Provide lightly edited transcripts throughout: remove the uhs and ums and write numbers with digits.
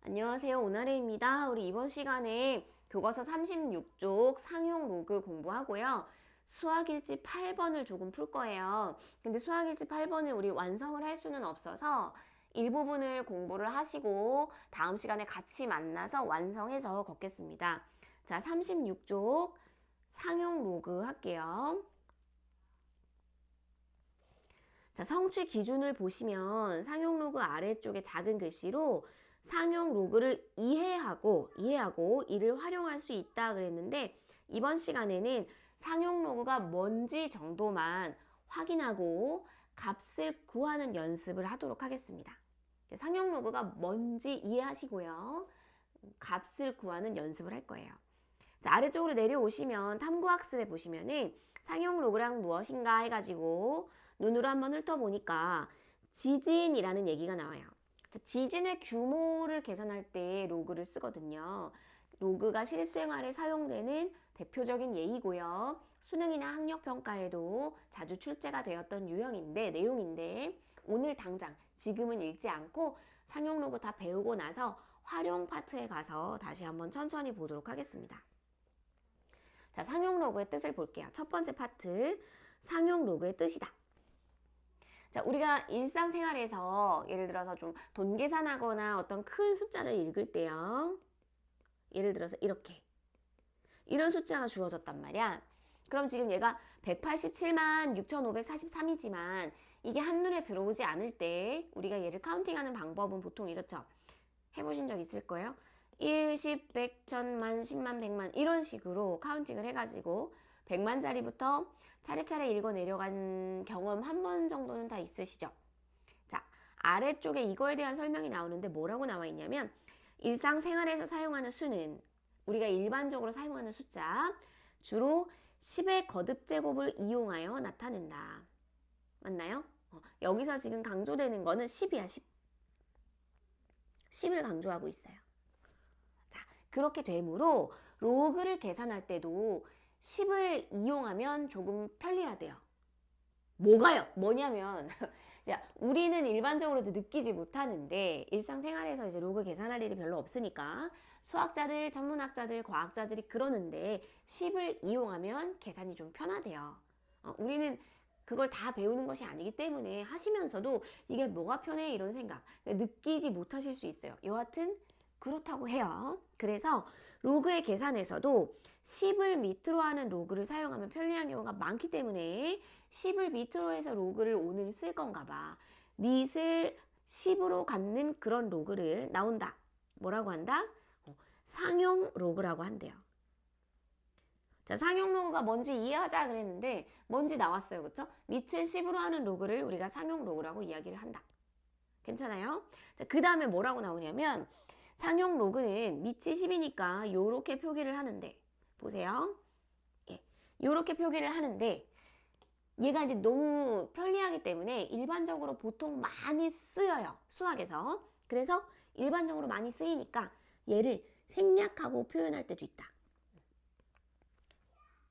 안녕하세요. 오나래입니다. 우리 이번 시간에 교과서 36쪽 상용 로그 공부하고요. 수학일지 8번을 조금 풀 거예요. 근데 수학일지 8번을 우리 완성을 할 수는 없어서 일부분을 공부를 하시고 다음 시간에 같이 만나서 완성해서 걷겠습니다. 자, 36쪽 상용 로그 할게요. 자, 성취 기준을 보시면 상용 로그 아래쪽에 작은 글씨로 상용 로그를 이해하고 이를 활용할 수 있다 그랬는데 이번 시간에는 상용 로그가 뭔지 정도만 확인하고 값을 구하는 연습을 하도록 하겠습니다. 상용 로그가 뭔지 이해하시고요. 값을 구하는 연습을 할 거예요. 자, 아래쪽으로 내려오시면 탐구학습에 보시면은 상용 로그랑 무엇인가 해가지고 눈으로 한번 훑어보니까 지진이라는 얘기가 나와요. 자, 지진의 규모를 계산할 때 로그를 쓰거든요. 로그가 실생활에 사용되는 대표적인 예이고요. 수능이나 학력평가에도 자주 출제가 되었던 내용인데 오늘 당장 지금은 읽지 않고 상용 로그 다 배우고 나서 활용 파트에 가서 다시 한번 천천히 보도록 하겠습니다. 자, 상용 로그의 뜻을 볼게요. 첫 번째 파트, 상용 로그의 뜻이다. 자, 우리가 일상생활에서 예를 들어서 좀 돈 계산하거나 어떤 큰 숫자를 읽을 때요. 예를 들어서 이렇게. 이런 숫자가 주어졌단 말이야. 그럼 지금 얘가 187만 6,543이지만 이게 한눈에 들어오지 않을 때 우리가 얘를 카운팅하는 방법은 보통 이렇죠. 해보신 적 있을 거예요. 1, 10, 100, 1000만, 10만, 100만 이런 식으로 카운팅을 해가지고 100만짜리부터 차례차례 읽어 내려간 경험 한 번 정도는 다 있으시죠? 자, 아래쪽에 이거에 대한 설명이 나오는데 뭐라고 나와 있냐면 일상생활에서 사용하는 수는 우리가 일반적으로 사용하는 숫자 주로 10의 거듭제곱을 이용하여 나타낸다. 맞나요? 여기서 지금 강조되는 거는 10이야, 10. 10을 강조하고 있어요. 자, 그렇게 되므로 로그를 계산할 때도 10을 이용하면 조금 편리하대요. 뭐냐면 자, 우리는 일반적으로도 느끼지 못하는데 일상생활에서 이제 로그 계산할 일이 별로 없으니까 수학자들, 전문학자들, 과학자들이 그러는데 10을 이용하면 계산이 좀 편하대요. 우리는 그걸 다 배우는 것이 아니기 때문에 하시면서도 이게 뭐가 편해 이런 생각 느끼지 못하실 수 있어요. 여하튼 그렇다고 해요. 그래서 로그의 계산에서도 10을 밑으로 하는 로그를 사용하면 편리한 경우가 많기 때문에 10을 밑으로 해서 로그를 오늘 쓸 건가 봐. 밑을 10으로 갖는 그런 로그를 나온다. 뭐라고 한다? 상용 로그라고 한대요. 자, 상용 로그가 뭔지 이해하자 그랬는데 뭔지 나왔어요. 그쵸? 밑을 10으로 하는 로그를 우리가 상용 로그라고 이야기를 한다. 괜찮아요? 자, 그 다음에 뭐라고 나오냐면 상용 로그는 밑이 10이니까 요렇게 표기를 하는데 보세요. 예, 요렇게 표기를 하는데 얘가 이제 너무 편리하기 때문에 일반적으로 보통 많이 쓰여요. 수학에서. 그래서 일반적으로 많이 쓰이니까 얘를 생략하고 표현할 때도 있다.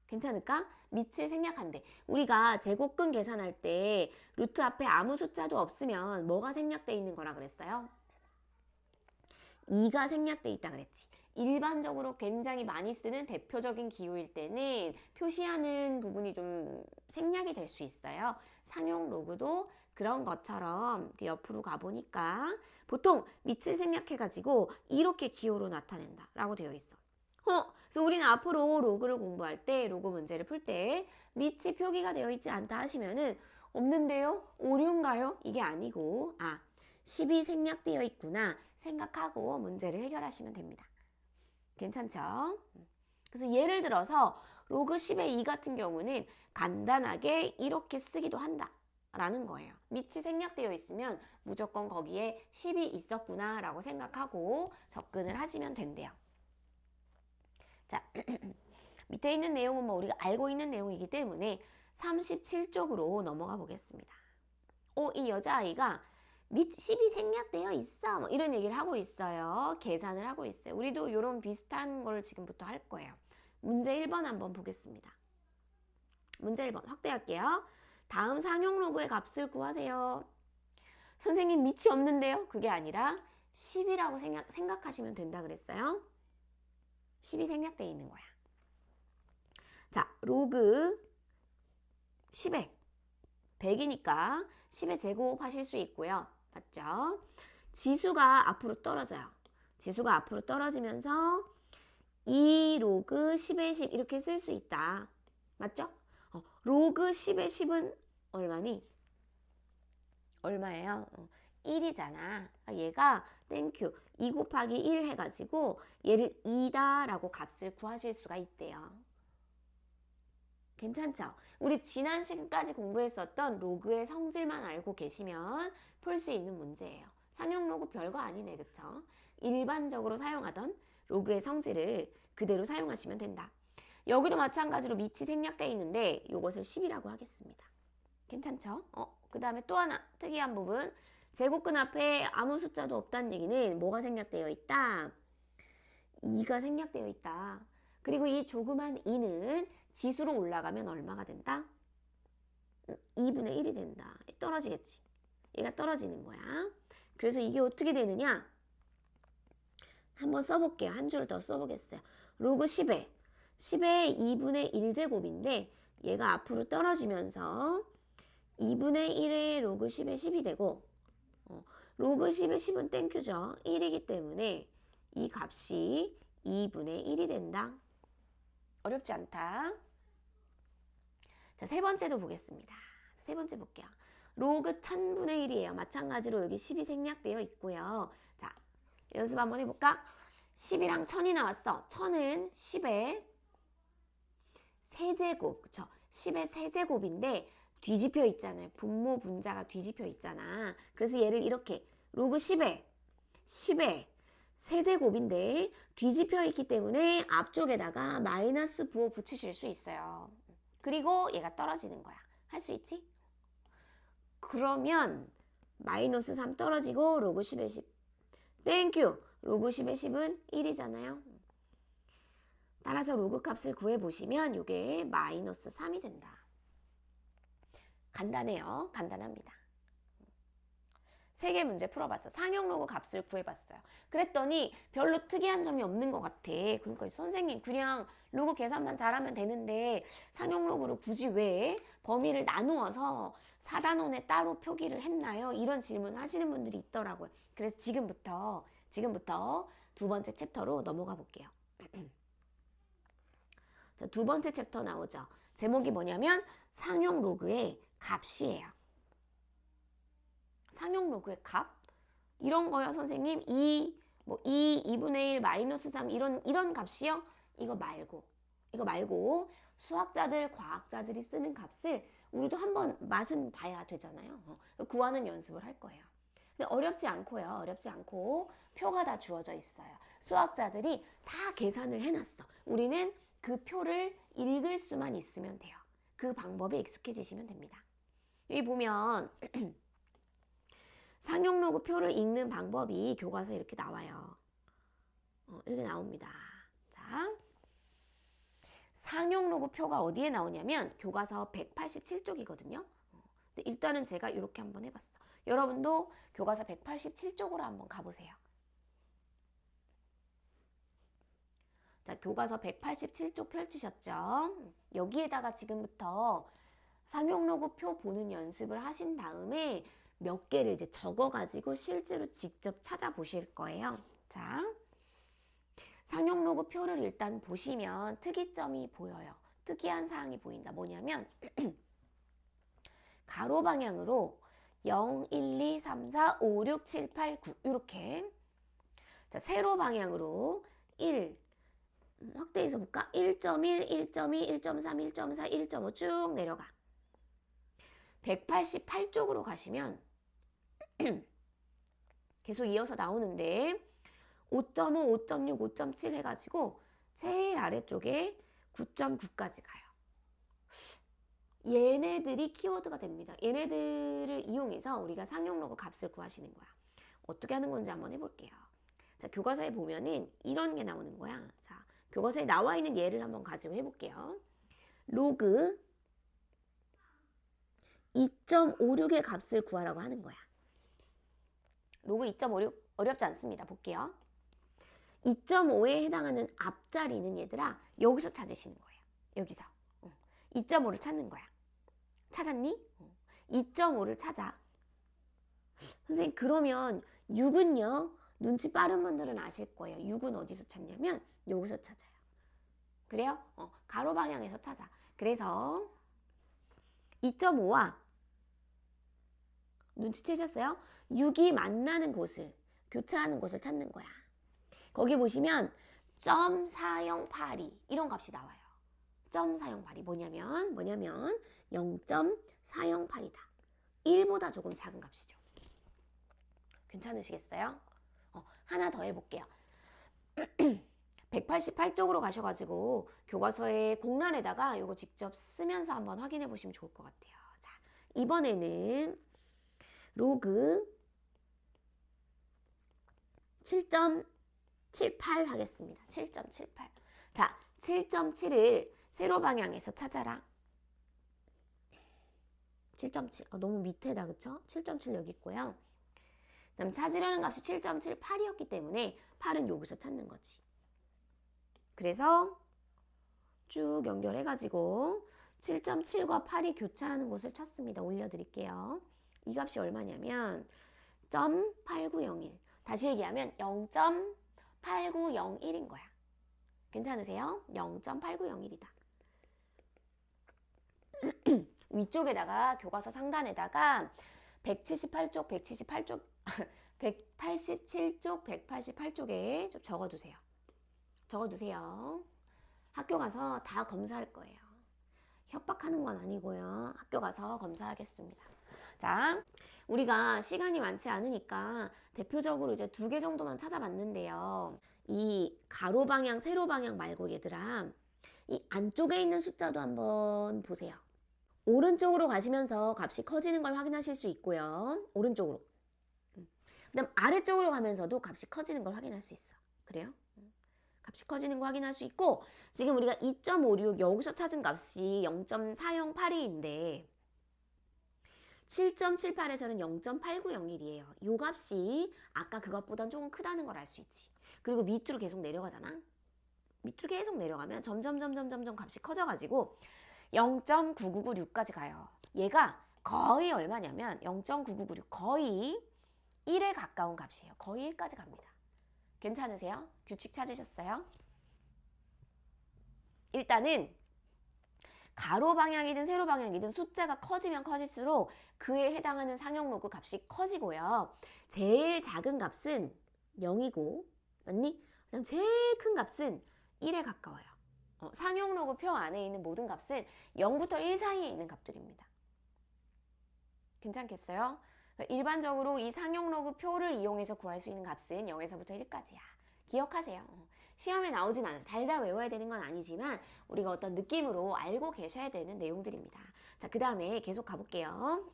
괜찮을까? 밑을 생략한대. 우리가 제곱근 계산할 때 루트 앞에 아무 숫자도 없으면 뭐가 생략돼 있는 거라 그랬어요? 2가 생략돼 있다 그랬지. 일반적으로 굉장히 많이 쓰는 대표적인 기호일 때는 표시하는 부분이 좀 생략이 될 수 있어요. 상용 로그도 그런 것처럼 옆으로 가보니까 보통 밑을 생략해가지고 이렇게 기호로 나타낸다 라고 되어 있어. 그래서 우리는 앞으로 로그를 공부할 때 로그 문제를 풀 때 밑이 표기가 되어 있지 않다 하시면은 없는데요? 오류인가요? 이게 아니고 10이 생략되어 있구나 생각하고 문제를 해결하시면 됩니다. 괜찮죠? 그래서 예를 들어서 로그 10의 2 같은 경우는 간단하게 이렇게 쓰기도 한다 라는 거예요. 밑이 생략되어 있으면 무조건 거기에 10이 있었구나 라고 생각하고 접근을 하시면 된대요. 자, 밑에 있는 내용은 뭐 우리가 알고 있는 내용이기 때문에 37쪽으로 넘어가 보겠습니다. 이 여자아이가 밑 10이 생략되어 있어 뭐 이런 얘기를 하고 있어요. 계산을 하고 있어요. 우리도 이런 비슷한 걸 지금부터 할 거예요. 문제 1번 한번 보겠습니다. 문제 1번 확대할게요. 다음 상용 로그의 값을 구하세요. 선생님 밑이 없는데요? 그게 아니라 10이라고 생각하시면 된다 그랬어요. 10이 생략되어 있는 거야. 자, 로그 10의 100이니까 10의 제곱 하실 수 있고요. 맞죠? 지수가 앞으로 떨어져요. 지수가 앞으로 떨어지면서 2 로그 10의 10 이렇게 쓸 수 있다. 맞죠? 로그 10의 10은 얼마니? 얼마예요? 1이잖아. 얘가 땡큐 2 곱하기 1 해가지고 얘를 2다 라고 값을 구하실 수가 있대요. 괜찮죠? 우리 지난 시간까지 공부했었던 로그의 성질만 알고 계시면 풀 수 있는 문제예요. 상용 로그 별거 아니네, 그쵸? 일반적으로 사용하던 로그의 성질을 그대로 사용하시면 된다. 여기도 마찬가지로 밑이 생략되어 있는데 이것을 10이라고 하겠습니다. 괜찮죠? 그 다음에 또 하나 특이한 부분. 제곱근 앞에 아무 숫자도 없다는 얘기는 뭐가 생략되어 있다? 2가 생략되어 있다. 그리고 이 조그만 2는 지수로 올라가면 얼마가 된다? 2분의 1이 된다. 떨어지겠지. 얘가 떨어지는 거야. 그래서 이게 어떻게 되느냐? 한번 써볼게요. 한 줄 더 써보겠어요. 로그 10의 2분의 1제곱인데 얘가 앞으로 떨어지면서 2분의 1의 로그 10의 10이 되고 로그 10의 10은 땡큐죠. 1이기 때문에 이 값이 2분의 1이 된다. 어렵지 않다. 자, 세 번째도 보겠습니다. 세 번째 볼게요. 로그 1000분의 1이에요. 마찬가지로 여기 10이 생략되어 있고요. 자, 연습 한번 해볼까? 10이랑 1000이 나왔어. 1000은 10의 세제곱, 그쵸? 10의 세제곱인데 뒤집혀 있잖아요. 분모 분자가 뒤집혀 있잖아. 그래서 얘를 이렇게 로그 10의 세제곱인데 뒤집혀 있기 때문에 앞쪽에다가 마이너스 부호 붙이실 수 있어요. 그리고 얘가 떨어지는 거야. 할 수 있지? 그러면 마이너스 3 떨어지고 로그 10의 10 땡큐! 로그 10의 10은 1이잖아요. 따라서 로그 값을 구해보시면 이게 마이너스 3이 된다. 간단해요. 간단합니다. 3개 문제 풀어봤어. 상용 로그 값을 구해봤어요. 그랬더니 별로 특이한 점이 없는 것 같아. 그러니까 선생님 그냥 로그 계산만 잘하면 되는데 상용 로그를 굳이 왜 범위를 나누어서 4단원에 따로 표기를 했나요? 이런 질문 하시는 분들이 있더라고요. 그래서 지금부터 두 번째 챕터로 넘어가 볼게요. 자, 두 번째 챕터 나오죠. 제목이 뭐냐면 상용 로그의 값이에요. 상용 로그의 값? 이런 거요, 선생님. 2분의 1, 마이너스 3 이런 값이요? 이거 말고 수학자들, 과학자들이 쓰는 값을 우리도 한번 맛은 봐야 되잖아요. 구하는 연습을 할 거예요. 근데 어렵지 않고 표가 다 주어져 있어요. 수학자들이 다 계산을 해놨어. 우리는 그 표를 읽을 수만 있으면 돼요. 그 방법에 익숙해지시면 됩니다. 여기 보면 상용 로그 표를 읽는 방법이 교과서에 이렇게 나와요. 이렇게 나옵니다. 자, 상용 로그 표가 어디에 나오냐면 교과서 187쪽이거든요. 근데 일단은 제가 이렇게 한번 해봤어. 여러분도 교과서 187쪽으로 한번 가보세요. 자, 교과서 187쪽 펼치셨죠? 여기에다가 지금부터 상용 로그 표 보는 연습을 하신 다음에 몇 개를 이제 적어가지고 실제로 직접 찾아보실 거예요. 자, 상용 로그 표를 일단 보시면 특이점이 보여요. 특이한 사항이 보인다. 뭐냐면 가로 방향으로 0, 1, 2, 3, 4, 5, 6, 7, 8, 9 이렇게 자, 세로 방향으로 1 확대해서 볼까? 1.1, 1.2, 1.3, 1.4, 1.5 쭉 내려가. 188쪽으로 가시면 계속 이어서 나오는데 5.5, 5.6, 5.7 해가지고 제일 아래쪽에 9.9까지 가요. 얘네들이 키워드가 됩니다. 얘네들을 이용해서 우리가 상용 로그 값을 구하시는 거야. 어떻게 하는 건지 한번 해볼게요. 자, 교과서에 보면은 이런 게 나오는 거야. 자, 교과서에 나와 있는 예를 한번 가지고 해볼게요. 로그 2.56의 값을 구하라고 하는 거야. 로그 2.56 어렵지 않습니다. 볼게요. 2.5에 해당하는 앞자리는 얘들아 여기서 찾으시는 거예요. 여기서 2.5를 찾는 거야. 찾았니? 2.5를 찾아. 선생님 그러면 6은요? 눈치 빠른 분들은 아실 거예요. 6은 어디서 찾냐면 여기서 찾아요. 그래요? 가로 방향에서 찾아. 그래서 2.5와 눈치채셨어요? 6이 만나는 곳을, 교차하는 곳을 찾는 거야. 거기 보시면 .408이 이런 값이 나와요. .408이 뭐냐면 0.408이다. 1보다 조금 작은 값이죠. 괜찮으시겠어요? 하나 더 해볼게요. 188쪽으로 가셔가지고 교과서에 공란에다가 이거 직접 쓰면서 한번 확인해 보시면 좋을 것 같아요. 자, 이번에는 로그 7.78 하겠습니다. 7.78. 자, 7.7을 세로 방향에서 찾아라. 7.7. 너무 밑에다, 그쵸? 7.7 여기 있고요. 그다음 찾으려는 값이 7.78이었기 때문에 8은 여기서 찾는 거지. 그래서 쭉 연결해가지고 7.7과 8이 교차하는 곳을 찾습니다. 올려드릴게요. 이 값이 얼마냐면 0.8901. 다시 얘기하면 0.8901인 거야. 괜찮으세요? 0.8901이다. 위쪽에다가 교과서 상단에다가 177쪽 188쪽에 좀 적어두세요. 학교 가서 다 검사할 거예요. 협박하는 건 아니고요. 학교 가서 검사하겠습니다. 자, 우리가 시간이 많지 않으니까 대표적으로 이제 2개 정도만 찾아봤는데요. 이 가로 방향, 세로 방향 말고 얘들아, 이 안쪽에 있는 숫자도 한번 보세요. 오른쪽으로 가시면서 값이 커지는 걸 확인하실 수 있고요. 오른쪽으로. 그다음 아래쪽으로 가면서도 값이 커지는 걸 확인할 수 있어. 그래요? 값이 커지는 거 확인할 수 있고, 지금 우리가 2.56 여기서 찾은 값이 0.408인데 7.78에서는 0.8901이에요. 요 값이 아까 그것보단 조금 크다는 걸 알 수 있지. 그리고 밑으로 계속 내려가잖아. 밑으로 계속 내려가면 점점 값이 커져가지고 0.9996까지 가요. 얘가 거의 얼마냐면 0.9996 거의 1에 가까운 값이에요. 거의 1까지 갑니다. 괜찮으세요? 규칙 찾으셨어요? 일단은 가로 방향이든 세로 방향이든 숫자가 커지면 커질수록 그에 해당하는 상용 로그 값이 커지고요. 제일 작은 값은 0이고, 맞니? 그다음 제일 큰 값은 1에 가까워요. 상용 로그 표 안에 있는 모든 값은 0부터 1 사이에 있는 값들입니다. 괜찮겠어요? 일반적으로 이 상용 로그 표를 이용해서 구할 수 있는 값은 0에서부터 1까지야. 기억하세요. 시험에 나오진 않아요. 달달 외워야 되는 건 아니지만 우리가 어떤 느낌으로 알고 계셔야 되는 내용들입니다. 자, 그 다음에 계속 가볼게요.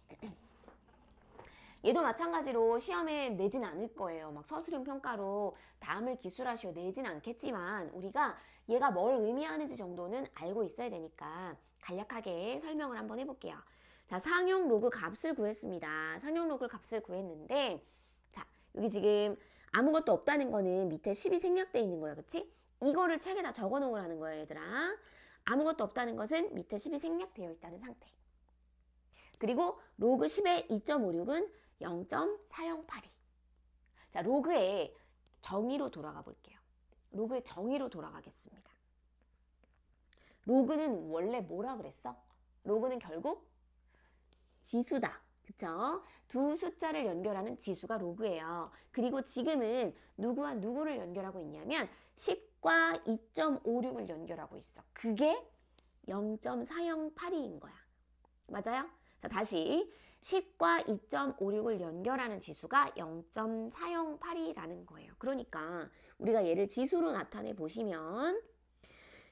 얘도 마찬가지로 시험에 내진 않을 거예요. 막 서술형 평가로 다음을 기술하시오 내진 않겠지만 우리가 얘가 뭘 의미하는지 정도는 알고 있어야 되니까 간략하게 설명을 한번 해볼게요. 자, 상용 로그 값을 구했습니다. 상용 로그 값을 구했는데, 자, 여기 지금 아무것도 없다는 거는 밑에 10이 생략되어 있는 거야. 그치? 이거를 책에다 적어 놓으라는 거야, 얘들아. 아무것도 없다는 것은 밑에 10이 생략되어 있다는 상태. 그리고 로그 10의 2.56은 0.408이. 자, 로그의 정의로 돌아가 볼게요. 로그의 정의로 돌아가겠습니다. 로그는 원래 뭐라 그랬어? 로그는 결국 지수다. 그쵸? 두 숫자를 연결하는 지수가 로그예요. 그리고 지금은 누구와 누구를 연결하고 있냐면 10과 2.56을 연결하고 있어. 그게 0.408인 거야. 맞아요? 자, 다시 10과 2.56을 연결하는 지수가 0.408이라는 거예요. 그러니까 우리가 얘를 지수로 나타내 보시면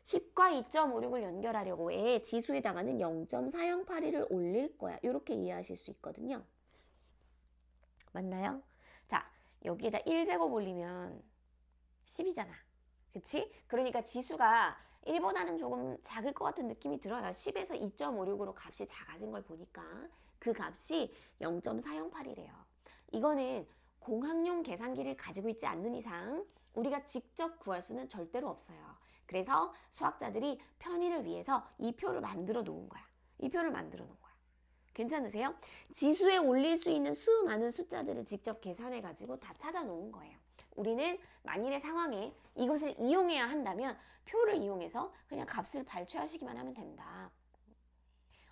10과 2.56을 연결하려고 해 지수에다가는 0.408을 올릴 거야. 이렇게 이해하실 수 있거든요. 맞나요? 자, 여기에다 1제곱 올리면 10이잖아. 그치? 그러니까 지수가 1보다는 조금 작을 것 같은 느낌이 들어요. 10에서 2.56으로 값이 작아진 걸 보니까 그 값이 0.408이래요. 이거는 공학용 계산기를 가지고 있지 않는 이상 우리가 직접 구할 수는 절대로 없어요. 그래서 수학자들이 편의를 위해서 이 표를 만들어 놓은 거야. 이 표를 만들어 놓은 거야. 괜찮으세요? 지수에 올릴 수 있는 수많은 숫자들을 직접 계산해 가지고 다 찾아 놓은 거예요. 우리는 만일의 상황에 이것을 이용해야 한다면 표를 이용해서 그냥 값을 발췌하시기만 하면 된다.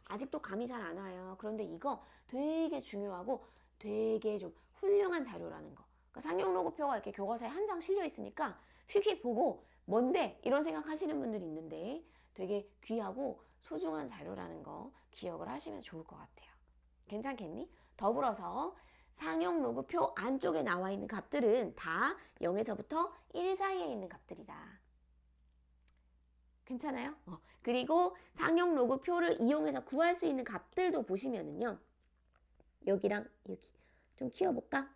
아직도 감이 잘 안 와요. 그런데 이거 되게 중요하고 되게 좀 훌륭한 자료라는 거. 그러니까 상용로그표가 이렇게 교과서에 한 장 실려 있으니까 휙휙 보고 뭔데? 이런 생각하시는 분들이 있는데 되게 귀하고 소중한 자료라는 거 기억을 하시면 좋을 것 같아요. 괜찮겠니? 더불어서 상용로그표 안쪽에 나와 있는 값들은 다 0에서부터 1 사이에 있는 값들이다. 괜찮아요? 그리고 상용로그표를 이용해서 구할 수 있는 값들도 보시면은요. 여기랑 여기 좀 키워볼까?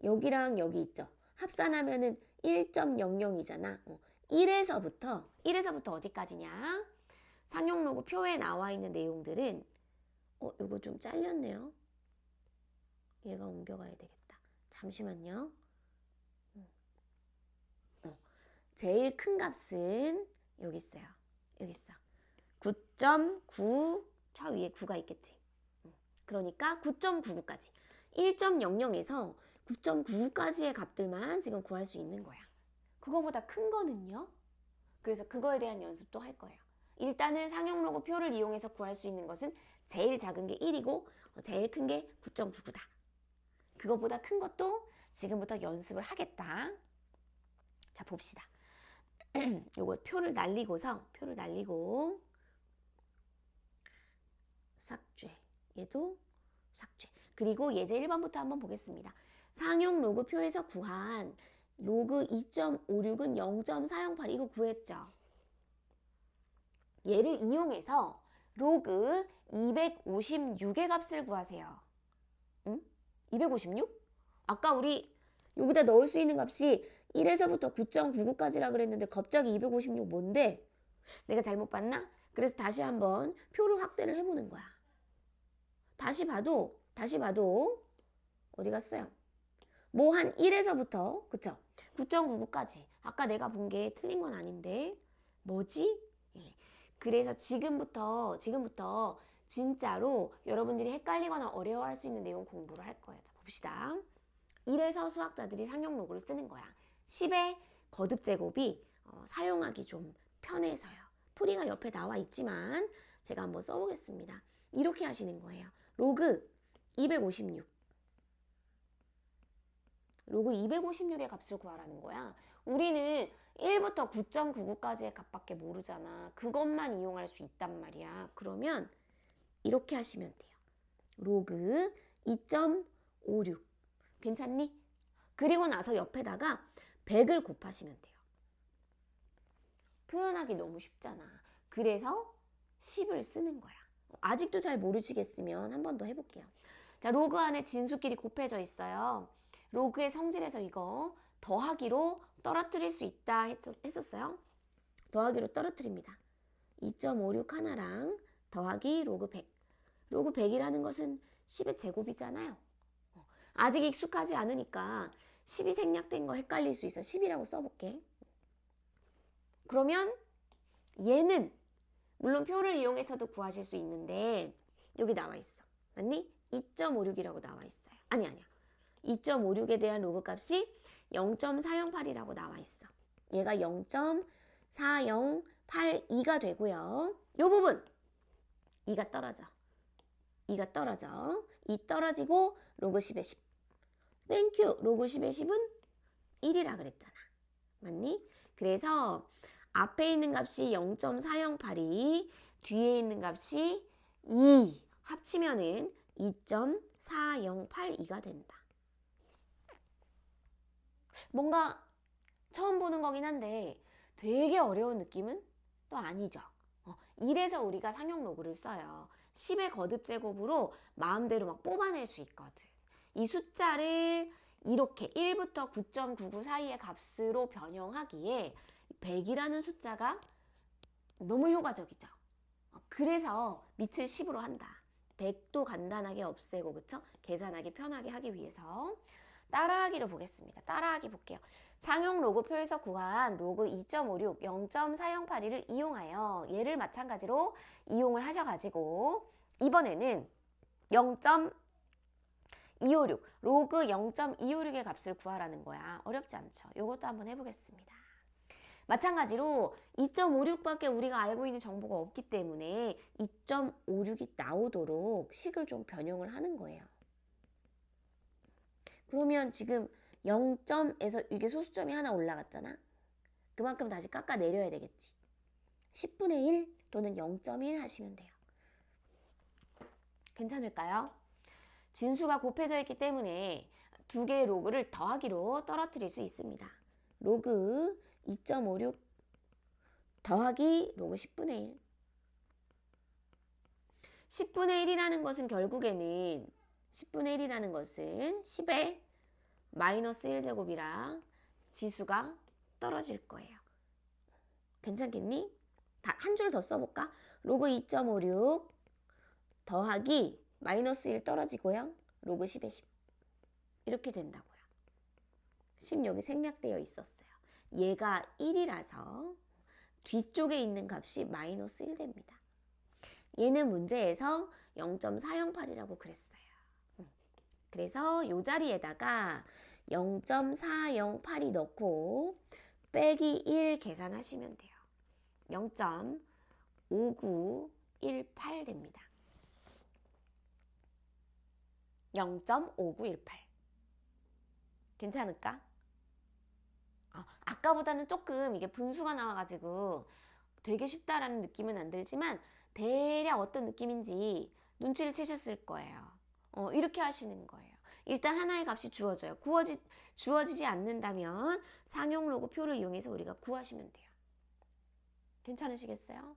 여기랑 여기 있죠. 합산하면은 1.00이잖아. 1에서부터 어디까지냐? 상용로그표에 나와 있는 내용들은 요거 좀 잘렸네요. 얘가 옮겨가야 되겠다. 잠시만요. 제일 큰 값은 여기 있어요. 여기 있어. 9.9 저 위에 9가 있겠지. 그러니까 9.99까지 1.00에서 9.99까지의 값들만 지금 구할 수 있는 거야. 그거보다 큰 거는요. 그래서 그거에 대한 연습도 할 거예요. 일단은 상용로그 표를 이용해서 구할 수 있는 것은 제일 작은 게 1이고 제일 큰 게 9.99다. 그거보다 큰 것도 지금부터 연습을 하겠다. 자, 봅시다. 요거 표를 날리고 삭제. 얘도 삭제. 그리고 예제 1번부터 한번 보겠습니다. 상용 로그 표에서 구한 로그 2.56은 0.408 이거 구했죠. 얘를 이용해서 로그 256의 값을 구하세요. 응? 256? 아까 우리 여기다 넣을 수 있는 값이 1에서부터 9.99까지라 그랬는데 갑자기 256 뭔데? 내가 잘못 봤나? 그래서 다시 한번 표를 확대를 해보는 거야. 다시 봐도 어디 갔어요? 뭐 한 1에서부터 그쵸? 9.99까지 아까 내가 본 게 틀린 건 아닌데 뭐지? 예. 그래서 지금부터 진짜로 여러분들이 헷갈리거나 어려워할 수 있는 내용 공부를 할 거예요. 자, 봅시다. 이래서 수학자들이 상용 로그를 쓰는 거야. 10의 거듭제곱이 사용하기 좀 편해서요. 풀이가 옆에 나와 있지만 제가 한번 써보겠습니다. 이렇게 하시는 거예요. 로그 256. 로그 256의 값을 구하라는 거야. 우리는 1부터 9.99까지의 값밖에 모르잖아. 그것만 이용할 수 있단 말이야. 그러면 이렇게 하시면 돼요. 로그 2.56. 괜찮니? 그리고 나서 옆에다가 100을 곱하시면 돼요. 표현하기 너무 쉽잖아. 그래서 10을 쓰는 거야. 아직도 잘 모르시겠으면 한 번 더 해볼게요. 자, 로그 안에 진수끼리 곱해져 있어요. 로그의 성질에서 이거 더하기로 떨어뜨릴 수 있다 했었어요. 더하기로 떨어뜨립니다. 2.56 하나랑 더하기 로그 100. 로그 100이라는 것은 10의 제곱이잖아요. 아직 익숙하지 않으니까 10이 생략된 거 헷갈릴 수 있어. 10이라고 써볼게. 그러면 얘는 물론 표를 이용해서도 구하실 수 있는데 여기 나와 있어. 맞니? 2.56이라고 나와 있어요. 아니야. 2.56에 대한 로그 값이 0.408이라고 나와 있어. 얘가 0.4082가 되고요. 요 부분 2가 떨어져. 2가 떨어져. 2 떨어지고 로그 10의 10. 땡큐. 로그 10의 10은 1이라 그랬잖아. 맞니? 그래서 앞에 있는 값이 0.408이 뒤에 있는 값이 2 합치면은 2.4082가 된다. 뭔가 처음 보는 거긴 한데 되게 어려운 느낌은 또 아니죠. 이래서 우리가 상용 로그를 써요. 10의 거듭제곱으로 마음대로 막 뽑아낼 수 있거든. 이 숫자를 이렇게 1부터 9.99 사이의 값으로 변형하기에 100이라는 숫자가 너무 효과적이죠. 그래서 밑을 10으로 한다. 100도 간단하게 없애고 그쵸? 계산하기 편하게 하기 위해서. 따라하기도 보겠습니다. 따라하기 볼게요. 상용 로그표에서 구한 로그 2.56 0.4082를 이용하여 얘를 마찬가지로 이용을 하셔가지고 이번에는 0.256 로그 0.256의 값을 구하라는 거야. 어렵지 않죠? 요것도 한번 해보겠습니다. 마찬가지로 2.56밖에 우리가 알고 있는 정보가 없기 때문에 2.56이 나오도록 식을 좀 변형을 하는 거예요. 그러면 지금 0점에서 이게 소수점이 하나 올라갔잖아. 그만큼 다시 깎아 내려야 되겠지. 10분의 1 또는 0.1 하시면 돼요. 괜찮을까요? 진수가 곱해져 있기 때문에 두 개의 로그를 더하기로 떨어뜨릴 수 있습니다. 로그 2.56 더하기 로그 10분의 1. 10분의 1이라는 것은 결국에는 10분의 1이라는 것은 10의 마이너스 1제곱이랑 지수가 떨어질 거예요. 괜찮겠니? 한 줄 더 써볼까? 로그 2.56 더하기 마이너스 1 떨어지고요. 로그 10의 10 이렇게 된다고요. 10 여기 생략되어 있었어요. 얘가 1이라서 뒤쪽에 있는 값이 마이너스 1 됩니다. 얘는 문제에서 0.408이라고 그랬어요. 그래서 이 자리에다가 0.408이 넣고 빼기 1 계산하시면 돼요. 0.5918 됩니다. 0.5918 괜찮을까? 아까보다는 조금 이게 분수가 나와가지고 되게 쉽다라는 느낌은 안 들지만 대략 어떤 느낌인지 눈치를 채셨을 거예요. 이렇게 하시는 거예요. 일단 하나의 값이 주어져요. 주어지지 않는다면 상용 로그 표를 이용해서 우리가 구하시면 돼요. 괜찮으시겠어요?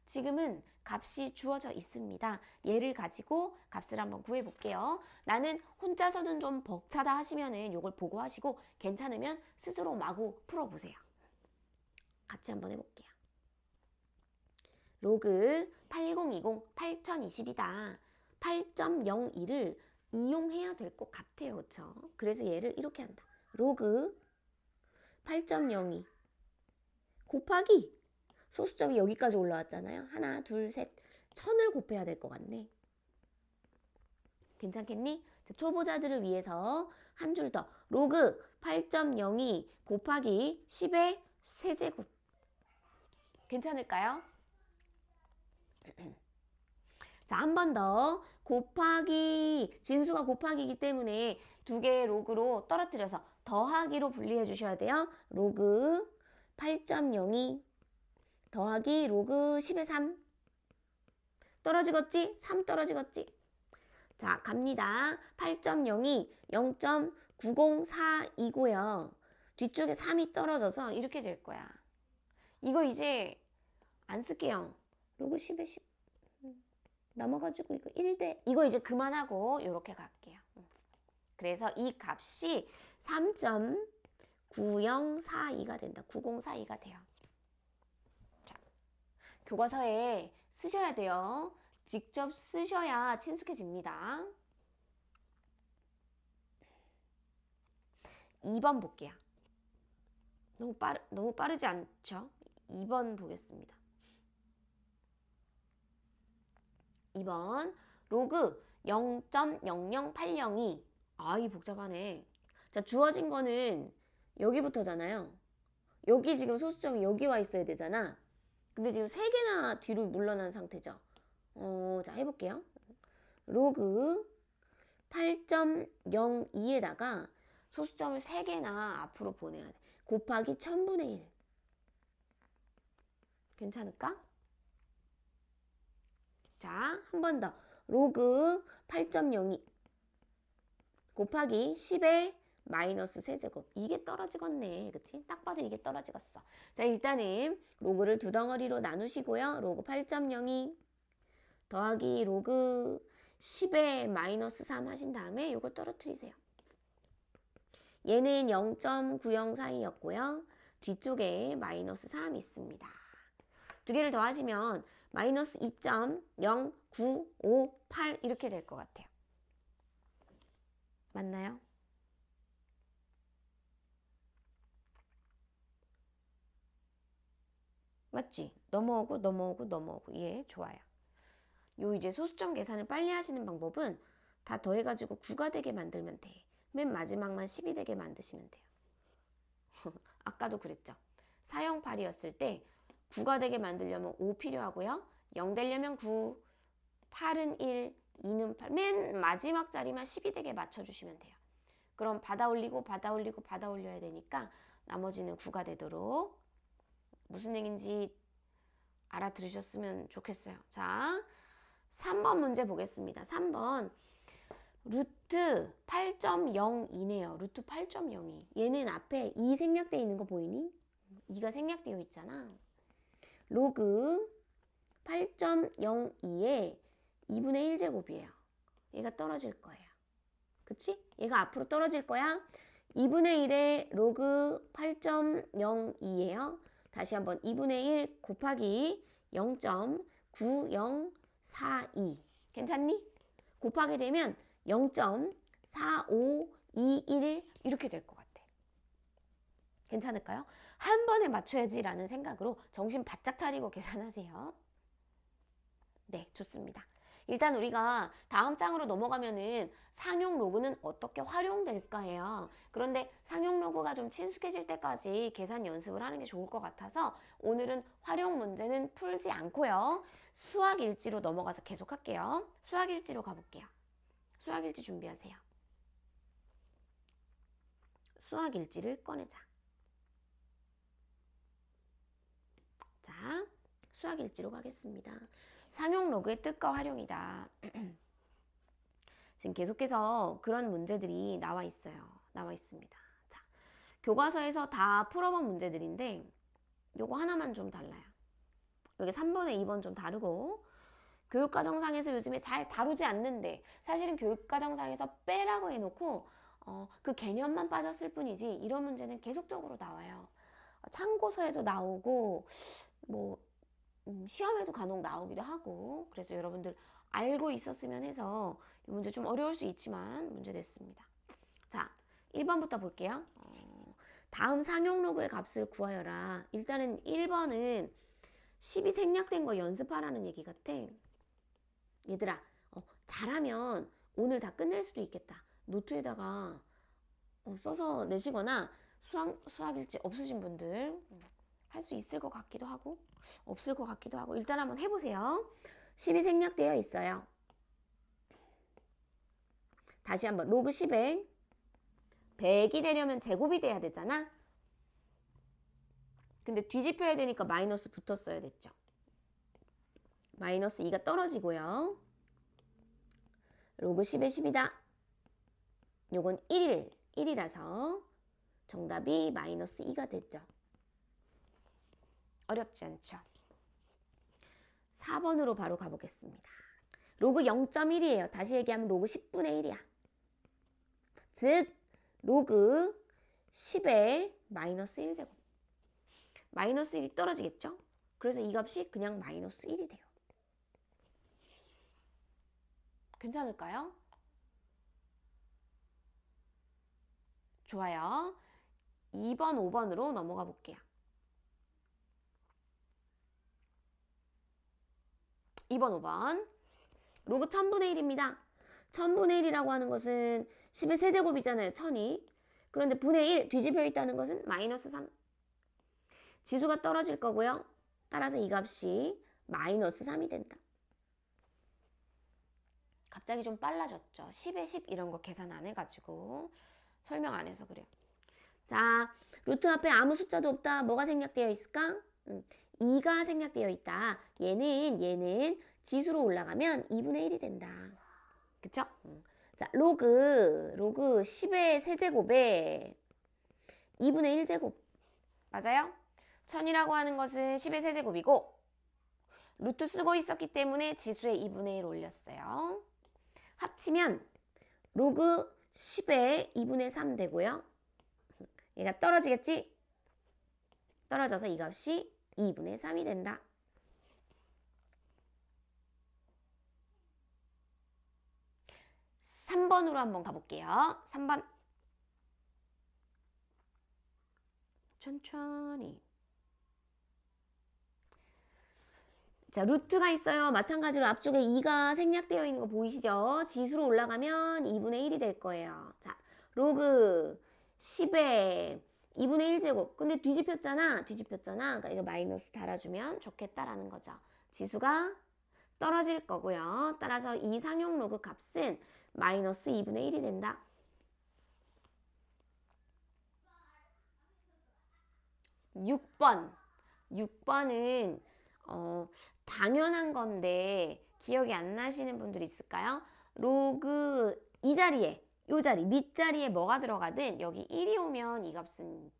지금은 값이 주어져 있습니다. 얘를 가지고 값을 한번 구해 볼게요. 나는 혼자서는 좀 벅차다 하시면은 이걸 보고 하시고 괜찮으면 스스로 마구 풀어보세요. 같이 한번 해볼게요. 로그 8020 8020이다. 8.02를 이용해야 될 것 같아요. 그쵸? 그래서 얘를 이렇게 한다. 로그 8.02 곱하기 소수점이 여기까지 올라왔잖아요. 하나, 둘, 셋. 1000을 곱해야 될 것 같네. 괜찮겠니? 초보자들을 위해서 한 줄 더. 로그 8.02 곱하기 10의 세제곱. 괜찮을까요? 자, 한 번 더. 곱하기, 진수가 곱하기이기 때문에 두 개의 로그로 떨어뜨려서 더하기로 분리해 주셔야 돼요. 로그 8.02 더하기 로그 10의 3 떨어지겠지? 3 떨어지겠지? 자, 갑니다. 8.02 0.904이고요. 뒤쪽에 3이 떨어져서 이렇게 될 거야. 이거 이제 안 쓸게요. 로그 10의 10 남아가지고 이거 1대 이거 이제 그만하고 이렇게 갈게요. 그래서 이 값이 3.9042가 된다. 9042가 돼요. 자, 교과서에 쓰셔야 돼요. 직접 쓰셔야 친숙해집니다. 2번 볼게요. 너무 빠르지 않죠? 2번 보겠습니다. 2번 로그 0.00802 이 복잡하네. 자, 주어진 거는 여기부터잖아요. 여기 지금 소수점이 여기 와 있어야 되잖아. 근데 지금 3개나 뒤로 물러난 상태죠. 자, 해볼게요. 로그 8.02에다가 소수점을 3개나 앞으로 보내야 돼. 곱하기 1000분의 1. 괜찮을까? 자, 한 번 더. 로그 8.02 곱하기 10의 마이너스 세제곱. 이게 떨어지겠네. 그치? 딱 봐도 이게 떨어지겠어. 자, 일단은 로그를 두 덩어리로 나누시고요. 로그 8.02 더하기 로그 10의 마이너스 3 하신 다음에 이걸 떨어뜨리세요. 얘는 0.9042였고요. 뒤쪽에 마이너스 3 있습니다. 두 개를 더하시면 마이너스 2.0958 이렇게 될 것 같아요. 맞나요? 맞지? 넘어오고 넘어오고 넘어오고. 예, 좋아요. 요 이제 소수점 계산을 빨리 하시는 방법은 다 더해가지고 9가 되게 만들면 돼. 맨 마지막만 10이 되게 만드시면 돼요. 아까도 그랬죠. 4형 8이었을 때 9가 되게 만들려면 5 필요하고요. 0 되려면 9, 8은 1, 2는 8. 맨 마지막 자리만 10이 되게 맞춰주시면 돼요. 그럼 받아 올리고 받아 올리고 받아 올려야 되니까 나머지는 9가 되도록 무슨 얘기인지 알아들으셨으면 좋겠어요. 자, 3번 문제 보겠습니다. 3번 루트 8.02네요. 루트 8.02. 얘는 앞에 2 생략되어 있는 거 보이니? 2가 생략되어 있잖아. 로그 8.02에 2분의 1제곱이에요. 얘가 떨어질 거예요. 그치? 얘가 앞으로 떨어질 거야. 2분의 1에 로그 8.02예요. 다시 한번 2분의 1 곱하기 0.9042. 괜찮니? 곱하게 되면 0.4521 이렇게 될 것 같아. 괜찮을까요? 한 번에 맞춰야지 라는 생각으로 정신 바짝 차리고 계산하세요. 네, 좋습니다. 일단 우리가 다음 장으로 넘어가면은 상용 로그는 어떻게 활용될까요? 그런데 상용 로그가 좀 친숙해질 때까지 계산 연습을 하는 게 좋을 것 같아서 오늘은 활용 문제는 풀지 않고요. 수학 일지로 넘어가서 계속 할게요. 수학 일지로 가볼게요. 수학 일지 준비하세요. 수학 일지를 꺼내자. 자, 수학 일지로 가겠습니다. 상용 로그의 뜻과 활용이다. 지금 계속해서 그런 문제들이 나와 있어요. 나와 있습니다. 자, 교과서에서 다 풀어본 문제들인데 요거 하나만 좀 달라요. 여기 3번에 2번 좀 다르고 교육과정상에서 요즘에 잘 다루지 않는데 사실은 교육과정상에서 빼라고 해놓고 그 개념만 빠졌을 뿐이지 이런 문제는 계속적으로 나와요. 참고서에도 나오고 뭐 시험에도 간혹 나오기도 하고 그래서 여러분들 알고 있었으면 해서 이 문제 좀 어려울 수 있지만 문제 됐습니다. 자, 1번부터 볼게요. 다음 상용 로그의 값을 구하여라. 일단은 1번은 10이 생략된 거 연습하라는 얘기 같아. 얘들아, 잘하면 오늘 다 끝낼 수도 있겠다. 노트에다가 써서 내시거나 수학 일지 없으신 분들 할 수 있을 것 같기도 하고 없을 것 같기도 하고 일단 한번 해보세요. 10이 생략되어 있어요. 다시 한번 로그 10에 100이 되려면 제곱이 돼야 되잖아. 근데 뒤집혀야 되니까 마이너스 붙었어야 됐죠. 마이너스 2가 떨어지고요. 로그 10에 10이다. 요건 1이라서 정답이 마이너스 2가 됐죠. 어렵지 않죠. 4번으로 바로 가보겠습니다. 로그 0.1이에요. 다시 얘기하면 로그 10분의 1이야. 즉 로그 10에 마이너스 1제곱. 마이너스 1이 떨어지겠죠? 그래서 이 값이 그냥 마이너스 1이 돼요. 괜찮을까요? 좋아요. 2번, 5번으로 넘어가 볼게요. 2번, 5번. 로그 1000분의 1입니다. 1000분의 1이라고 하는 것은 10의 세제곱이잖아요. 1000이. 그런데 분의 1 뒤집혀 있다는 것은 마이너스 3. 지수가 떨어질 거고요. 따라서 이 값이 마이너스 3이 된다. 갑자기 좀 빨라졌죠. 10에 10 이런 거 계산 안 해가지고 설명 안 해서 그래요. 자, 루트 앞에 아무 숫자도 없다. 뭐가 생략되어 있을까? 2가 생략되어 있다. 얘는 지수로 올라가면 2분의 1이 된다. 그쵸? 자, 로그 10의 세제곱에 2분의 1제곱. 맞아요? 1000이라고 하는 것은 10의 세제곱이고 루트 쓰고 있었기 때문에 지수에 2분의 1 올렸어요. 합치면 로그 10에 2분의 3 되고요. 얘가 떨어지겠지? 떨어져서 이 값이 2분의 3이 된다. (3번으로) 한번 가볼게요. 3번. 천천히. 자, 루트가 있어요. 마찬가지로 앞쪽에 2가 생략되어 있는 거 보이시죠? 지수로 올라가면 2분의 1이 될 거예요. 자, 로그 10에 2분의 1제곱. 근데 뒤집혔잖아. 그러니까 이거 마이너스 달아주면 좋겠다라는 거죠. 지수가 떨어질 거고요. 따라서 이 상용 로그 값은 마이너스 2분의 1이 된다. 6번. 6번은 당연한 건데 기억이 안 나시는 분들 있을까요? 로그 이 자리에 요 자리 밑자리에 뭐가 들어가든 여기 1이 오면 이 값은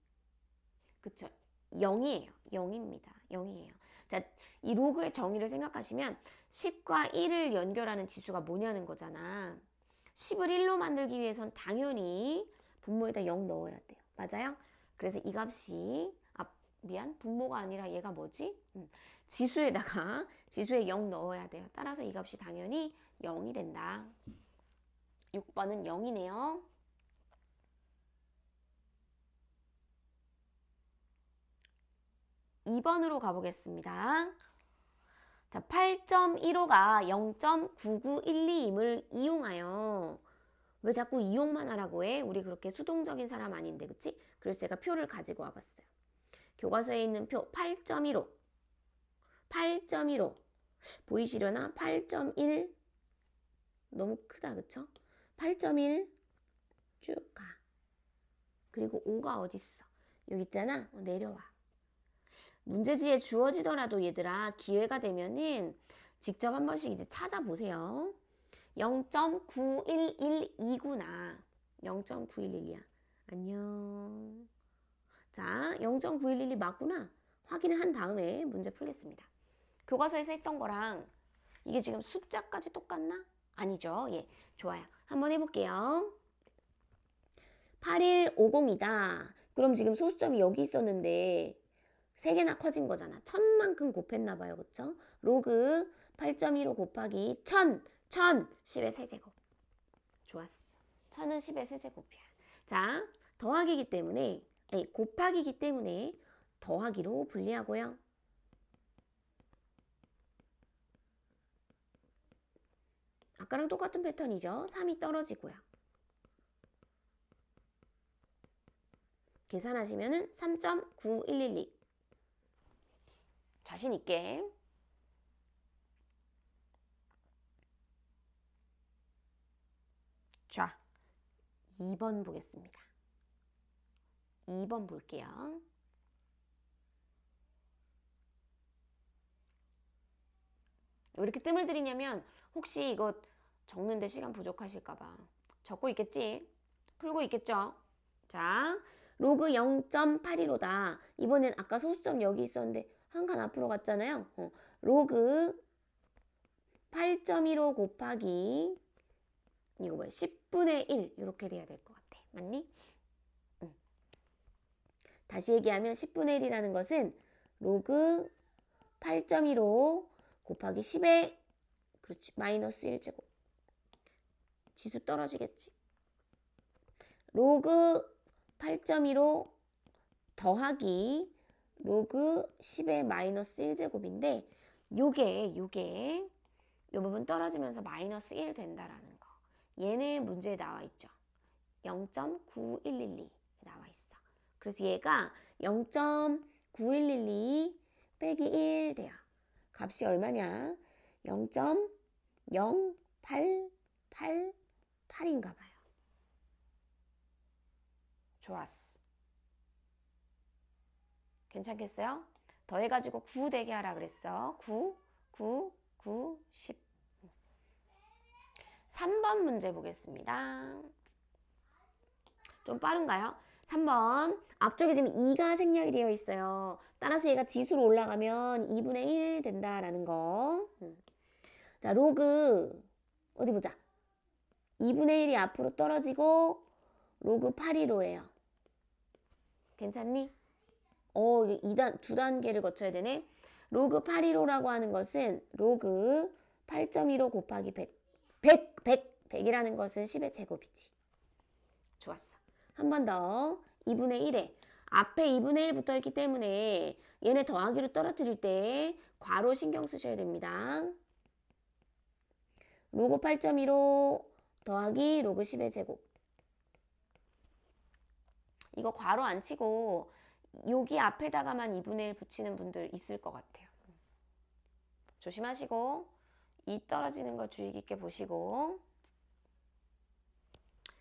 그쵸? 0이에요. 0입니다. 0이에요. 자, 이 로그의 정의를 생각하시면 10과 1을 연결하는 지수가 뭐냐는 거잖아. 10을 1로 만들기 위해선 당연히 분모에다 0 넣어야 돼요. 맞아요? 그래서 이 값이 분모가 아니라 얘가 뭐지? 지수에 0 넣어야 돼요. 따라서 이 값이 당연히 0이 된다. 6번은 0이네요. 2번으로 가보겠습니다. 자, 8.15가 0.9912임을 이용하여 왜 자꾸 이용만 하라고 해? 우리 그렇게 수동적인 사람 아닌데, 그치? 그래서 제가 표를 가지고 와봤어요. 교과서에 있는 표 8.15 보이시려나? 8.1 너무 크다, 그쵸? 8.1 쭉 가. 그리고 5가 어딨어? 여기 있잖아. 내려와. 문제지에 주어지더라도 얘들아 기회가 되면은 직접 한 번씩 이제 찾아보세요. 0.9112구나. 0.9112야. 안녕. 자, 0.9112 맞구나. 확인을 한 다음에 문제 풀겠습니다. 교과서에서 했던 거랑 이게 지금 숫자까지 똑같나? 아니죠. 예, 좋아요. 한번 해볼게요. 8150이다. 그럼 지금 소수점이 여기 있었는데 3개나 커진 거잖아. 1000만큼 곱했나 봐요. 그쵸? 로그 8.15 곱하기 1000 10의 세제곱. 좋았어. 1000은 10의 세제곱이야. 자, 더하기이기 때문에 곱하기이기 때문에 더하기로 분리하고요. 아까랑 똑같은 패턴이죠. 3이 떨어지고요. 계산하시면은 3.9112. 자신 있게. 자, 2번 보겠습니다. 2번 볼게요. 왜 이렇게 뜸을 들이냐면 혹시 이거 적는데 시간 부족하실까봐 적고 있겠지? 풀고 있겠죠? 자, 로그 0.815다. 이번엔 아까 소수점 여기 있었는데 한 칸 앞으로 갔잖아요. 로그 8.15 곱하기 이거 뭐야? 10분의 1 이렇게 돼야 될 것 같아. 맞니? 다시 얘기하면 10분의 1이라는 것은 로그 8.15 곱하기 10의 그렇지 마이너스 1제곱. 지수 떨어지겠지. 로그 8.15 더하기 로그 10의 마이너스 1제곱인데 요게 요 부분 떨어지면서 마이너스 1 된다라는 거. 얘는 문제에 나와 있죠. 0.9112 나와 있어. 그래서 얘가 0.9112 빼기 1 돼요. 값이 얼마냐? 0.0888인가 봐요. 좋았어. 괜찮겠어요? 더해가지고 9 되게 하라 그랬어. 9, 10. 3번 문제 보겠습니다. 좀 빠른가요? 3번. 앞쪽에 지금 2가 생략이 되어 있어요. 따라서 얘가 지수로 올라가면 2분의 1 된다라는 거. 자, 로그 어디 보자. 2분의 1이 앞으로 떨어지고 로그 815예요. 괜찮니? 이게 두 단계를 거쳐야 되네. 로그 815라고 하는 것은 로그 8.15 곱하기 100이라는 것은 10의 제곱이지. 좋았어. 한 번 더. 2분의 1에 앞에 2분의 1 붙어있기 때문에 얘네 더하기로 떨어뜨릴 때 괄호 신경 쓰셔야 됩니다. 로그 8.15 더하기 로그 10의 제곱. 이거 괄호 안 치고 여기 앞에다가만 2분의 1 붙이는 분들 있을 것 같아요. 조심하시고 2 떨어지는 거 주의 깊게 보시고.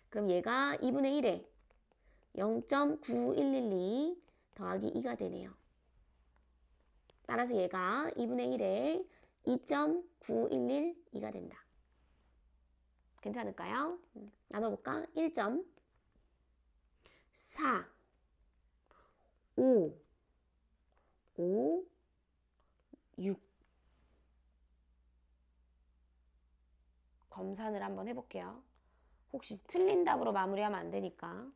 그럼 얘가 2분의 1에 0.9112 더하기 2가 되네요. 따라서 얘가 2분의 1에 2.9112가 된다. 괜찮을까요? 나눠볼까? 1.4 5 5 6 검산을 한번 해볼게요. 혹시 틀린 답으로 마무리하면 안 되니까.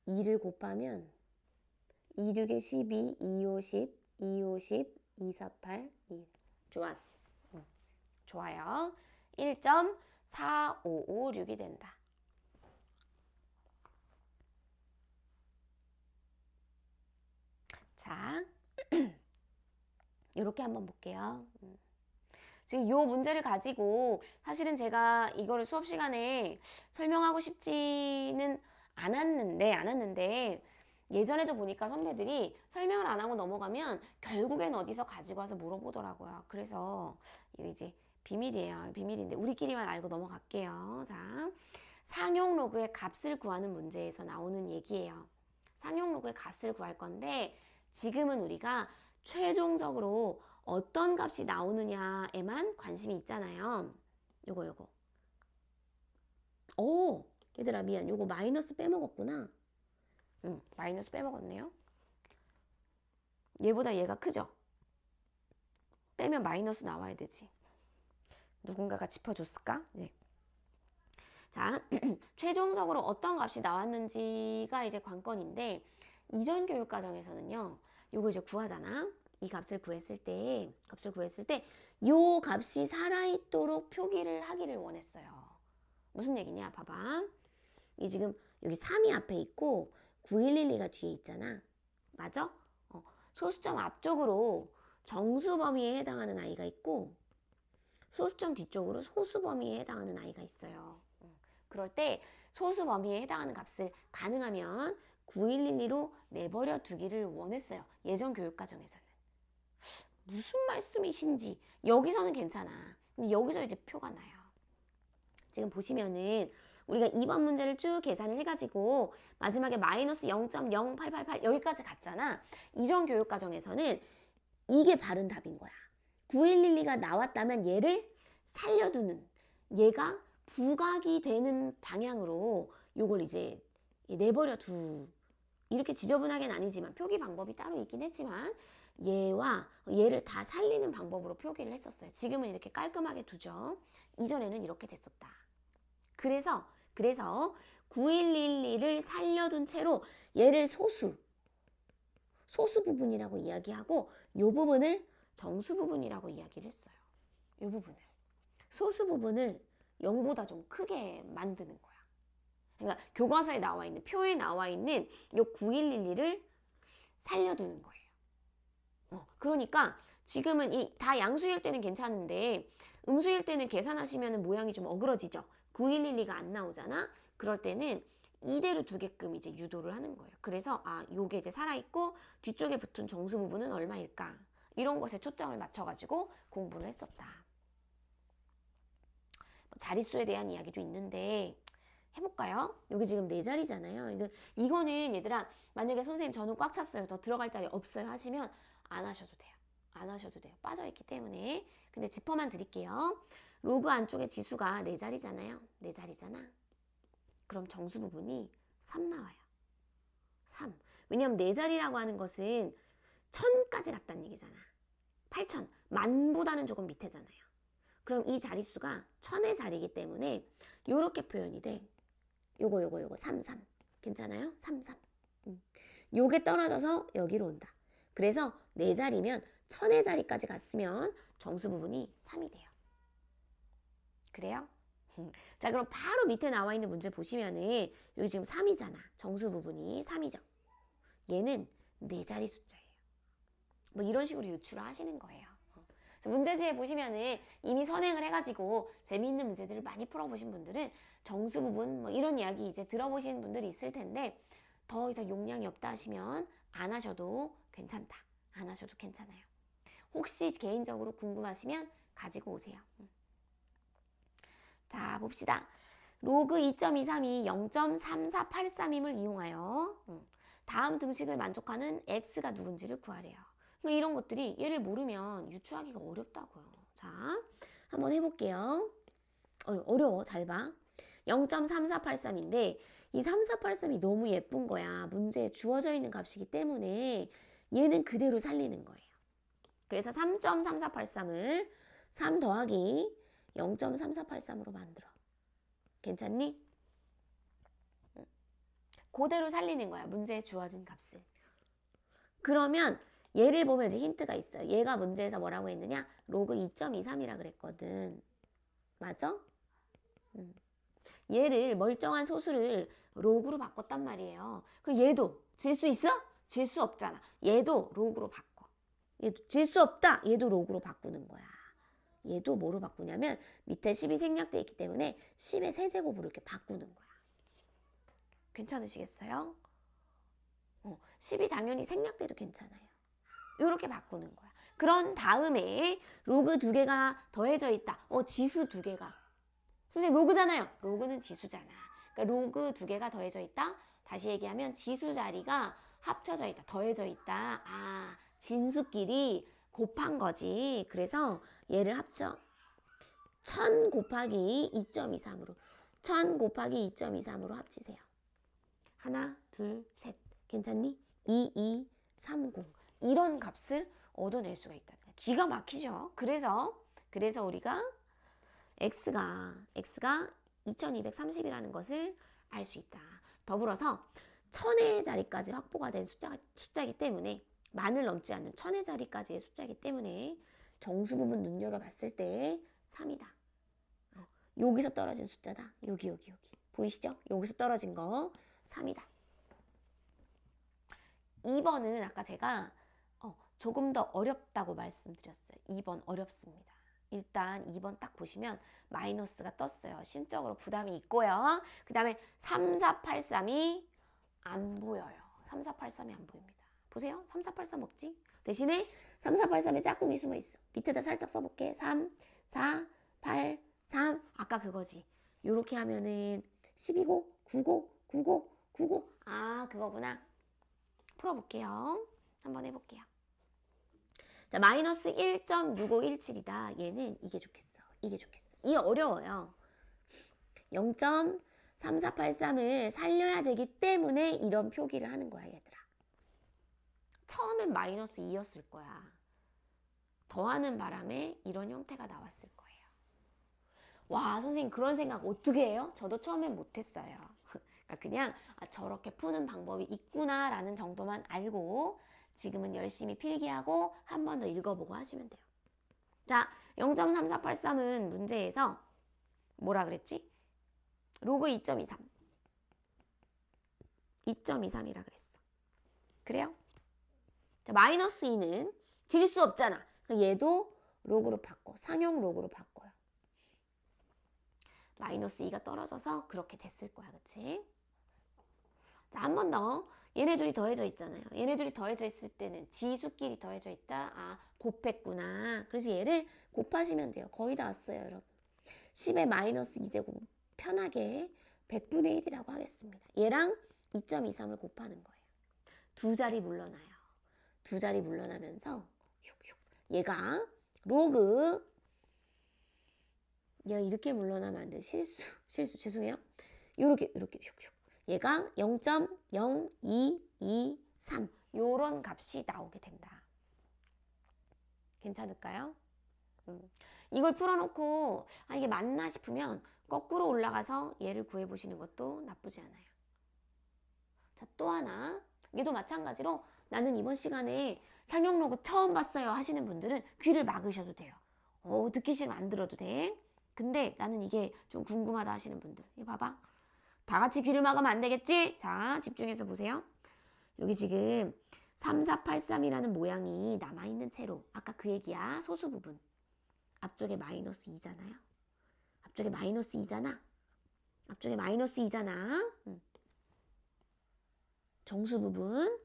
2를 곱하면 2, 6에 12, 2, 5, 10, 2, 5, 10, 2, 4, 8, 2. 좋았어. 좋아요. 1.4556이 된다. 자, 이렇게 한번 볼게요. 지금 요 문제를 가지고 사실은 제가 이거를 수업 시간에 설명하고 싶지는 않았는데 예전에도 보니까 선배들이 설명을 안 하고 넘어가면 결국엔 어디서 가지고 와서 물어보더라고요. 그래서 이거 이제 비밀이에요. 비밀인데 우리끼리만 알고 넘어갈게요. 자, 상용 로그의 값을 구하는 문제에서 나오는 얘기예요. 상용 로그의 값을 구할 건데 지금은 우리가 최종적으로 어떤 값이 나오느냐에만 관심이 있잖아요. 요거. 오, 얘들아 미안. 요거 마이너스 빼먹었구나. 마이너스 빼먹었네요. 얘보다 얘가 크죠? 빼면 마이너스 나와야 되지. 누군가가 짚어줬을까? 네. 자, 최종적으로 어떤 값이 나왔는지가 이제 관건인데 이전 교육과정에서는요. 요거 이제 구하잖아. 이 값을 구했을 때 요 값이 살아있도록 표기를 하기를 원했어요. 무슨 얘기냐? 봐봐. 이 지금 여기 3이 앞에 있고 9112가 뒤에 있잖아. 맞아? 소수점 앞쪽으로 정수 범위에 해당하는 아이가 있고 소수점 뒤쪽으로 소수 범위에 해당하는 아이가 있어요. 그럴 때 소수 범위에 해당하는 값을 가능하면 9112로 내버려 두기를 원했어요. 예전 교육과정에서는. 무슨 말씀이신지 여기서는 괜찮아. 근데 여기서 이제 표가 나요. 지금 보시면은 우리가 2번 문제를 쭉 계산을 해가지고 마지막에 마이너스 0.0888 여기까지 갔잖아. 이전 교육과정에서는 이게 바른 답인 거야. 9112가 나왔다면 얘를 살려두는, 얘가 부각이 되는 방향으로 요걸 이제 내버려 이렇게 지저분하게는 아니지만 표기 방법이 따로 있긴 했지만 얘와 얘를 다 살리는 방법으로 표기를 했었어요. 지금은 이렇게 깔끔하게 두죠. 이전에는 이렇게 됐었다. 그래서 9112를 살려둔 채로 얘를 소수 부분이라고 이야기하고 요 부분을 정수 부분이라고 이야기를 했어요. 요 부분을. 소수 부분을 0보다 좀 크게 만드는 거야. 그러니까 교과서에 나와 있는, 표에 나와 있는 요 9112를 살려두는 거예요. 그러니까 지금은 다 양수일 때는 괜찮은데 음수일 때는 계산하시면 모양이 좀 어그러지죠. 9112가 안 나오잖아. 그럴 때는 이대로 두게끔 이제 유도를 하는 거예요. 그래서 요게 이제 살아있고 뒤쪽에 붙은 정수 부분은 얼마일까? 이런 것에 초점을 맞춰가지고 공부를 했었다. 자릿수에 대한 이야기도 있는데 해볼까요? 여기 지금 4자리잖아요. 이거는 얘들아 만약에 선생님 저는 꽉 찼어요. 더 들어갈 자리 없어요 하시면 안 하셔도 돼요. 안 하셔도 돼요. 빠져있기 때문에. 근데 짚어만 드릴게요. 로그 안쪽에 지수가 4자리잖아요. 4자리잖아. 그럼 정수 부분이 3 나와요. 3. 왜냐면 4자리라고 하는 것은 1000까지 갔다는 얘기잖아. 8000. 만보다는 조금 밑에잖아요. 그럼 이 자릿수가 1000의 자리이기 때문에 요렇게 표현이 돼. 요거 3. 괜찮아요? 3. 요게 떨어져서 여기로 온다. 그래서 4자리면 1000의 자리까지 갔으면 정수 부분이 3이 돼요. 그래요? 자, 그럼 바로 밑에 나와 있는 문제 보시면은 여기 지금 3이잖아. 정수 부분이 3이죠. 얘는 4자리 숫자예요. 뭐 이런 식으로 유추를 하시는 거예요. 문제지에 보시면은 이미 선행을 해가지고 재미있는 문제들을 많이 풀어보신 분들은 정수 부분 뭐 이런 이야기 이제 들어보신 분들이 있을 텐데 더 이상 용량이 없다 하시면 안 하셔도 괜찮다. 안 하셔도 괜찮아요. 혹시 개인적으로 궁금하시면 가지고 오세요. 자, 봅시다. 로그 2.232 0.3483임을 이용하여 다음 등식을 만족하는 x가 누군지를 구하래요. 이런 것들이 얘를 모르면 유추하기가 어렵다고요. 자, 한번 해볼게요. 어려워. 잘 봐. 0.3483인데 이 3483이 너무 예쁜 거야. 문제에 주어져 있는 값이기 때문에 얘는 그대로 살리는 거예요. 그래서 3.3483을 3 더하기 0.3483으로 만들어. 괜찮니? 그대로 살리는 거야. 문제에 주어진 값을. 그러면 얘를 보면 이제 힌트가 있어요. 얘가 문제에서 뭐라고 했느냐? 로그 2.23이라 그랬거든. 맞아? 얘를 멀쩡한 소수를 로그로 바꿨단 말이에요. 그럼 얘도 질 수 있어? 질 수 없잖아. 얘도 로그로 바꿔. 얘도 질 수 없다. 얘도 로그로 바꾸는 거야. 얘도 뭐로 바꾸냐면 밑에 10이 생략되어 있기 때문에 10의 세제곱으로 이렇게 바꾸는 거야. 괜찮으시겠어요? 10이 당연히 생략돼도 괜찮아요. 이렇게 바꾸는 거야. 그런 다음에 로그 2개가 더해져 있다. 지수 2개가. 선생님 로그잖아요. 로그는 지수잖아. 그러니까 로그 2개가 더해져 있다. 다시 얘기하면 지수 자리가 합쳐져 있다. 더해져 있다. 진수끼리 곱한 거지. 그래서 얘를 합쳐. 1000 곱하기 2.23으로. 1000 곱하기 2.23으로 합치세요. 하나, 둘, 셋. 괜찮니? 2, 2, 3, 0. 이런 값을 얻어낼 수가 있다는 거야. 기가 막히죠. 그래서 우리가 x가 2230이라는 것을 알 수 있다. 더불어서 1000의 자리까지 확보가 된 숫자이기 때문에 만을 넘지 않는 1000의 자리까지의 숫자이기 때문에 정수 부분 눈여겨봤을 때 3이다. 여기서 떨어진 숫자다. 여기. 보이시죠? 여기서 떨어진 거 3이다. 2번은 아까 제가 조금 더 어렵다고 말씀드렸어요. 2번 어렵습니다. 일단 2번 딱 보시면 마이너스가 떴어요. 심적으로 부담이 있고요. 그 다음에 3483이 안 보여요. 3483이 안 보입니다. 보세요. 3483 없지? 대신에 3483에 짝꿍이 숨어 있어. 밑에다 살짝 써볼게. 3, 4, 8, 3. 아까 그거지. 요렇게 하면은 10이고 9고 9고 9고. 그거구나. 풀어볼게요. 한번 해볼게요. 자, 마이너스 1.6517이다. 얘는 이게 좋겠어. 이게 어려워요. 0.3483을 살려야 되기 때문에 이런 표기를 하는 거야, 얘들아. 처음엔 마이너스 2였을 거야. 더하는 바람에 이런 형태가 나왔을 거예요. 와, 선생님 그런 생각 어떻게 해요? 저도 처음엔 못했어요. 그냥 저렇게 푸는 방법이 있구나 라는 정도만 알고 지금은 열심히 필기하고 한 번 더 읽어보고 하시면 돼요. 자, 0.3483은 문제에서 뭐라 그랬지? 로그 2.23 2.23이라 그랬어. 그래요? 자, 마이너스 2는 질 수 없잖아. 얘도 로그로 바꿔. 상용 로그로 바꿔요. 마이너스 2가 떨어져서 그렇게 됐을 거야. 그치? 자, 한 번 더. 얘네들이 더해져 있잖아요. 얘네들이 더해져 있을 때는 지수끼리 더해져 있다. 곱했구나. 그래서 얘를 곱하시면 돼요. 거의 다 왔어요, 여러분. 10의 마이너스 2제곱 편하게 100분의 1이라고 하겠습니다. 얘랑 2.23을 곱하는 거예요. 두 자리 물러나요. 두 자리 물러나면서 얘가 로그 얘가 이렇게 물러나면 안 돼. 실수 죄송해요. 요렇게 슉슉. 얘가 0.0223 요런 값이 나오게 된다. 괜찮을까요? 이걸 풀어놓고 이게 맞나 싶으면 거꾸로 올라가서 얘를 구해보시는 것도 나쁘지 않아요. 자, 또 하나. 얘도 마찬가지로 나는 이번 시간에 상용 로그 처음 봤어요 하시는 분들은 귀를 막으셔도 돼요. 듣기 싫으면 안 들어도 돼. 근데 나는 이게 좀 궁금하다 하시는 분들 이거 봐봐. 다 같이 귀를 막으면 안 되겠지? 자, 집중해서 보세요. 여기 지금 3483이라는 모양이 남아있는 채로 아까 그 얘기야. 소수 부분. 앞쪽에 마이너스 2잖아요. 앞쪽에 마이너스 2잖아. 앞쪽에 마이너스 2잖아. 정수 부분.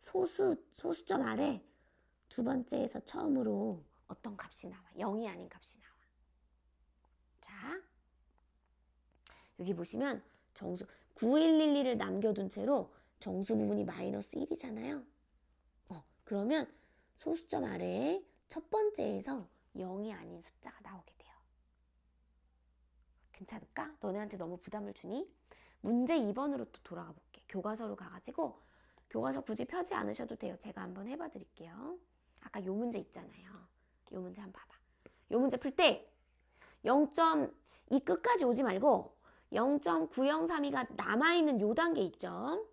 소수점 아래 두 번째에서 처음으로 어떤 값이 나와. 0이 아닌 값이 나와. 자, 여기 보시면 정수 9112를 남겨둔 채로 정수 부분이 마이너스 1이잖아요. 그러면 소수점 아래에 첫 번째에서 0이 아닌 숫자가 나오게 돼요. 괜찮을까? 너네한테 너무 부담을 주니? 문제 2번으로 또 돌아가 볼게. 교과서로 가가지고 교과서 굳이 펴지 않으셔도 돼요. 제가 한번 해봐 드릴게요. 아까 요 문제 있잖아요. 요 문제 한번 봐봐. 요 문제 풀 때 0.2 끝까지 오지 말고 0.9032가 남아있는 요 단계 있죠?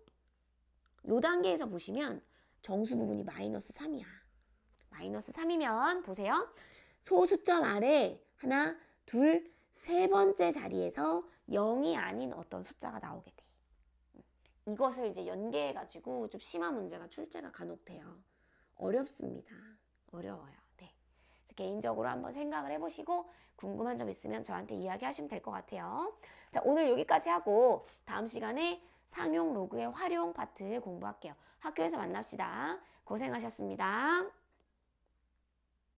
요 단계에서 보시면 정수 부분이 마이너스 3이야. 마이너스 3이면 보세요. 소수점 아래 하나, 둘, 세 번째 자리에서 0이 아닌 어떤 숫자가 나오게 돼. 이것을 이제 연계해가지고 좀 심한 문제가 출제가 간혹 돼요. 어렵습니다. 어려워요. 네. 개인적으로 한번 생각을 해보시고 궁금한 점 있으면 저한테 이야기하시면 될 것 같아요. 자, 오늘 여기까지 하고 다음 시간에 상용 로그의 활용 파트 공부할게요. 학교에서 만납시다. 고생하셨습니다.